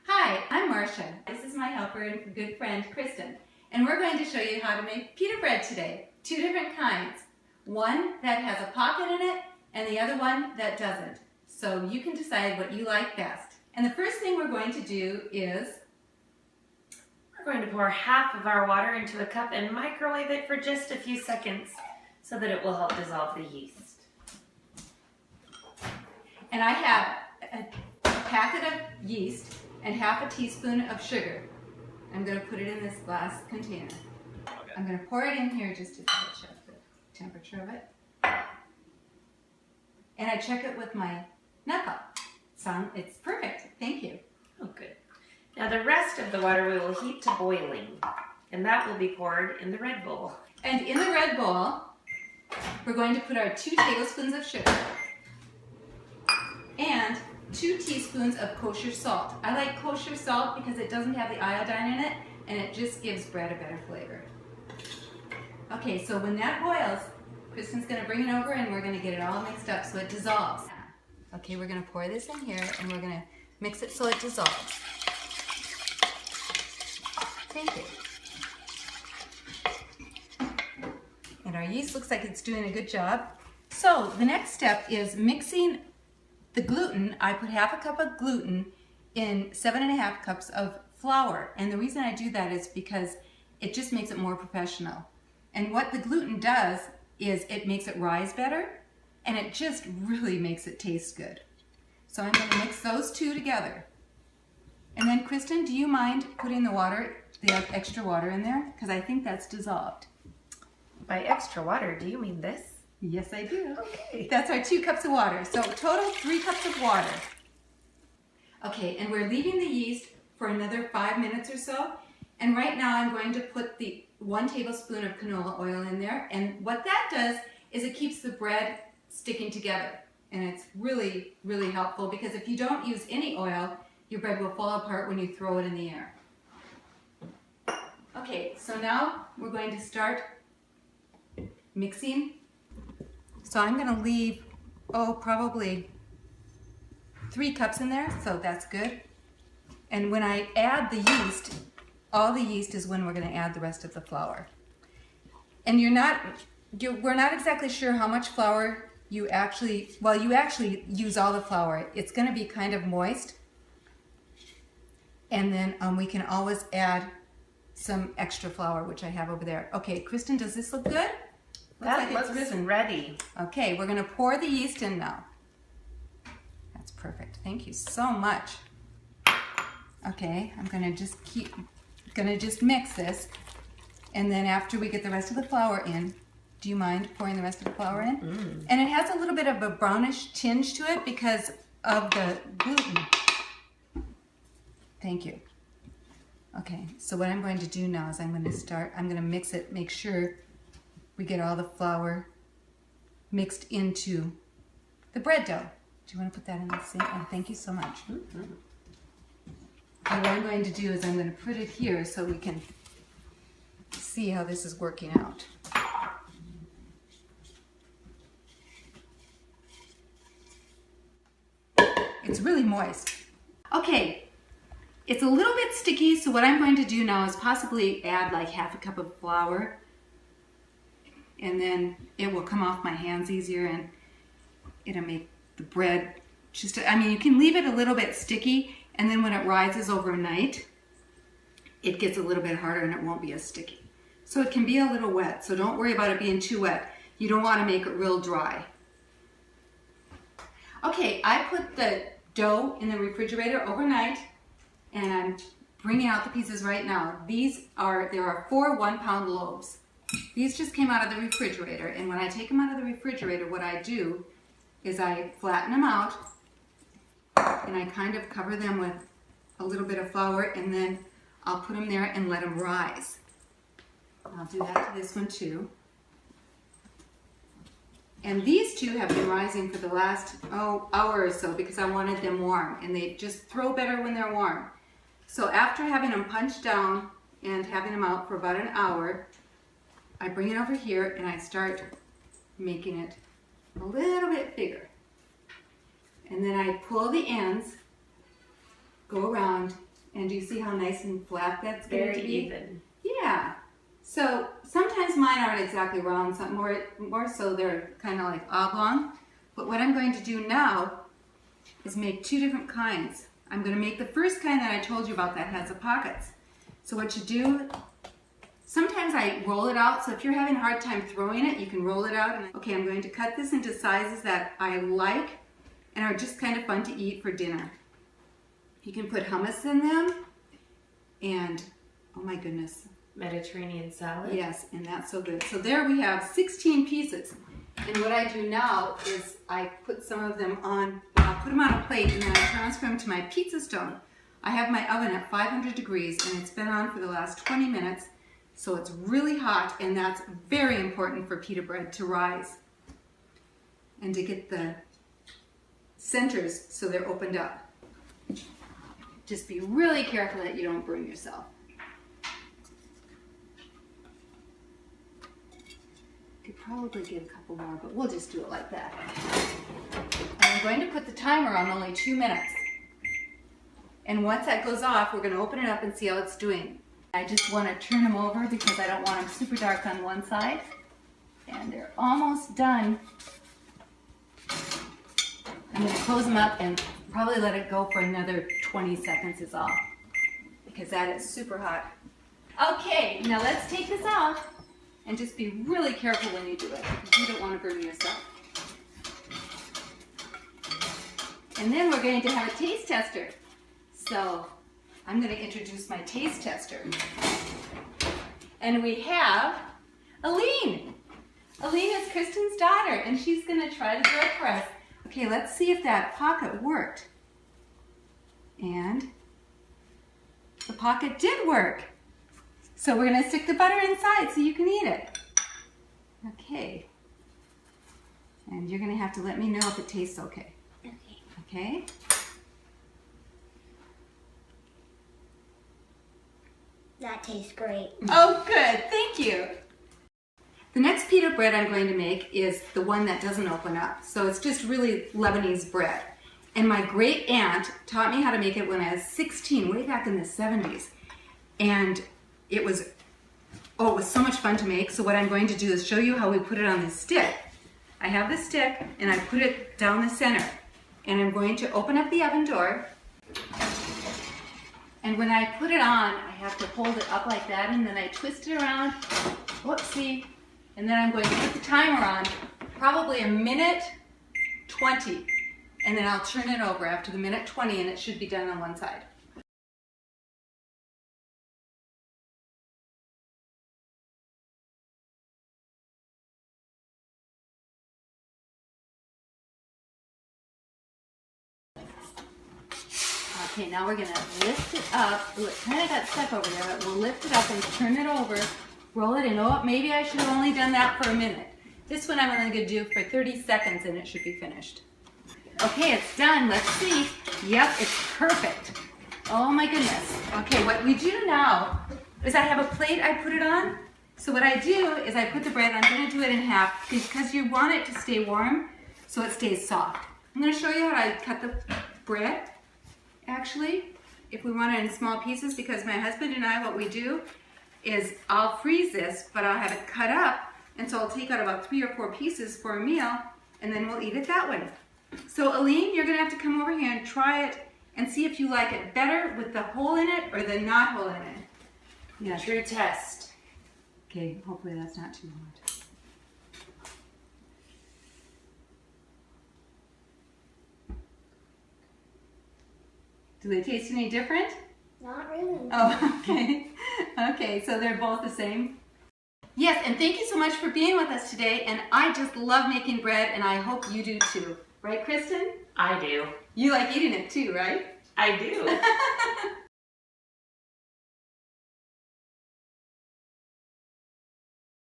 Hi, I'm Marcia. This is my helper and good friend, Kristen. And we're going to show you how to make pita bread today. Two different kinds. One that has a pocket in it and the other one that doesn't. So you can decide what you like best. And the first thing we're going to do is we're going to pour half of our water into a cup and microwave it for just a few seconds so that it will help dissolve the yeast. And I have a packet of yeast and half a teaspoon of sugar. I'm going to put it in this glass container. Okay. I'm going to pour it in here just to check the temperature of it. And I check it with my knuckle. It's perfect. Thank you. Oh, good. Now the rest of the water we will heat to boiling, and that will be poured in the red bowl. And in the red bowl, we're going to put our 2 tablespoons of sugar and 2 teaspoons of kosher salt. I like kosher salt because it doesn't have the iodine in it and it just gives bread a better flavor. Okay, so when that boils, Kristen's going to bring it over and we're going to get it all mixed up so it dissolves. Okay, we're going to pour this in here and we're going to mix it so it dissolves. Thank you. And our yeast looks like it's doing a good job. So the next step is mixing the gluten. I put half a cup of gluten in 7.5 cups of flour. And the reason I do that is because it just makes it more professional. And what the gluten does is it makes it rise better and it just really makes it taste good. So I'm going to mix those two together. And then Kristen, do you mind putting the extra water in there? Because I think that's dissolved. By extra water, do you mean this? Yes, I do. Okay. That's our 2 cups of water. So total 3 cups of water. Okay, and we're leaving the yeast for another 5 minutes or so. And right now I'm going to put the 1 tablespoon of canola oil in there. And what that does is it keeps the bread sticking together. And it's really, really helpful because if you don't use any oil, your bread will fall apart when you throw it in the air. Okay, so now we're going to start mixing. So I'm going to leave, probably 3 cups in there, so that's good. And when I add the yeast, all the yeast is when we're going to add the rest of the flour. And we're not exactly sure how much flour you actually use all the flour. It's going to be kind of moist. And then we can always add some extra flour, which I have over there. Okay, Kristen, does this look good? That looks ready. Okay, we're going to pour the yeast in now. That's perfect. Thank you so much. Okay, I'm going to just mix this, and then after we get the rest of the flour in, do you mind pouring the rest of the flour in? Mm. And it has a little bit of a brownish tinge to it because of the gluten. Thank you. Okay, so what I'm going to do now is I'm going to mix it, make sure we get all the flour mixed into the bread dough. Do you want to put that in the sink? Oh, thank you so much. Mm-hmm. And what I'm going to do is I'm going to put it here so we can see how this is working out. It's really moist. Okay, it's a little bit sticky, so what I'm going to do now is possibly add like half a cup of flour, and then it will come off my hands easier and it'll make the bread you can leave it a little bit sticky, and then when it rises overnight, it gets a little bit harder and it won't be as sticky. So it can be a little wet, so don't worry about it being too wet. You don't want to make it real dry. Okay, I put the dough in the refrigerator overnight, and I'm bringing out the pieces right now. There are 4 1-pound loaves. These just came out of the refrigerator, and when I take them out of the refrigerator, what I do is I flatten them out, and I kind of cover them with a little bit of flour, and then I'll put them there and let them rise. I'll do that to this one too. And these 2 have been rising for the last hour or so because I wanted them warm, and they just throw better when they're warm. So after having them punched down and having them out for about an hour, I bring it over here and I start making it a little bit bigger. And then I pull the ends, go around, And do you see how nice and flat that's going to be? Very even. Yeah. So sometimes mine aren't exactly round, some more so they're kind of like oblong. But what I'm going to do now is make two different kinds. I'm going to make the first kind that I told you about that has the pockets. So what you do, sometimes I roll it out, so if you're having a hard time throwing it, you can roll it out. And okay, I'm going to cut this into sizes that I like and are just kind of fun to eat for dinner. You can put hummus in them and, oh my goodness. Mediterranean salad. Yes, and that's so good. So there we have 16 pieces. And what I do now is I put some of them on, I'll put them on a plate and then I transfer them to my pizza stone. I have my oven at 500 degrees and it's been on for the last 20 minutes. So it's really hot and that's very important for pita bread to rise. And to get the centers so they're opened up. Just be really careful that you don't burn yourself. Could probably get a couple more, but we'll just do it like that. And I'm going to put the timer on only 2 minutes. And once that goes off, we're going to open it up and see how it's doing. I just want to turn them over because I don't want them super dark on one side. And they're almost done. I'm going to close them up and probably let it go for another 20 seconds is all. Because that is super hot. Okay, now let's take this out. And just be really careful when you do it, because you don't want to burn yourself. And then we're going to have a taste tester. So I'm going to introduce my taste tester. And we have Aline. Aline is Kristen's daughter, and she's going to try to do it for us. Okay, let's see if that pocket worked. And the pocket did work. So we're going to stick the butter inside so you can eat it. Okay. And you're going to have to let me know if it tastes okay. Okay. Okay? That tastes great. Oh, good. Thank you. The next pita bread I'm going to make is the one that doesn't open up. So it's just really Lebanese bread. And my great aunt taught me how to make it when I was 16, way back in the 70s. And it was so much fun to make. So what I'm going to do is show you how we put it on this stick. I have the stick and I put it down the center. And I'm going to open up the oven door. And when I put it on, I have to hold it up like that and then I twist it around. Whoopsie. And then I'm going to put the timer on, probably a minute 20. And then I'll turn it over after the minute 20 and it should be done on one side. Okay, now we're going to lift it up. Ooh, it kind of got stuck over there, but we'll lift it up and turn it over, roll it in. Oh, maybe I should have only done that for a minute. This one I'm only going to do for 30 seconds and it should be finished. Okay, it's done. Let's see. Yep, it's perfect. Oh my goodness. Okay, what we do now is I have a plate I put it on. So what I do is I put the bread, I'm going to do it in half because you want it to stay warm so it stays soft. I'm going to show you how I cut the bread. Actually, if we want it in small pieces, because my husband and I, what we do is I'll freeze this, but I'll have it cut up, and so I'll take out about 3 or 4 pieces for a meal, and then we'll eat it that way. So Aline, you're going to have to come over here and try it and see if you like it better with the hole in it or the not hole in it. Yeah. True test. Okay, hopefully that's not too hard. Do they taste any different? Not really. Oh, okay. Okay, so they're both the same? Yes, and thank you so much for being with us today. And I just love making bread, and I hope you do too. Right, Kristen? I do. You like eating it too, right? I do.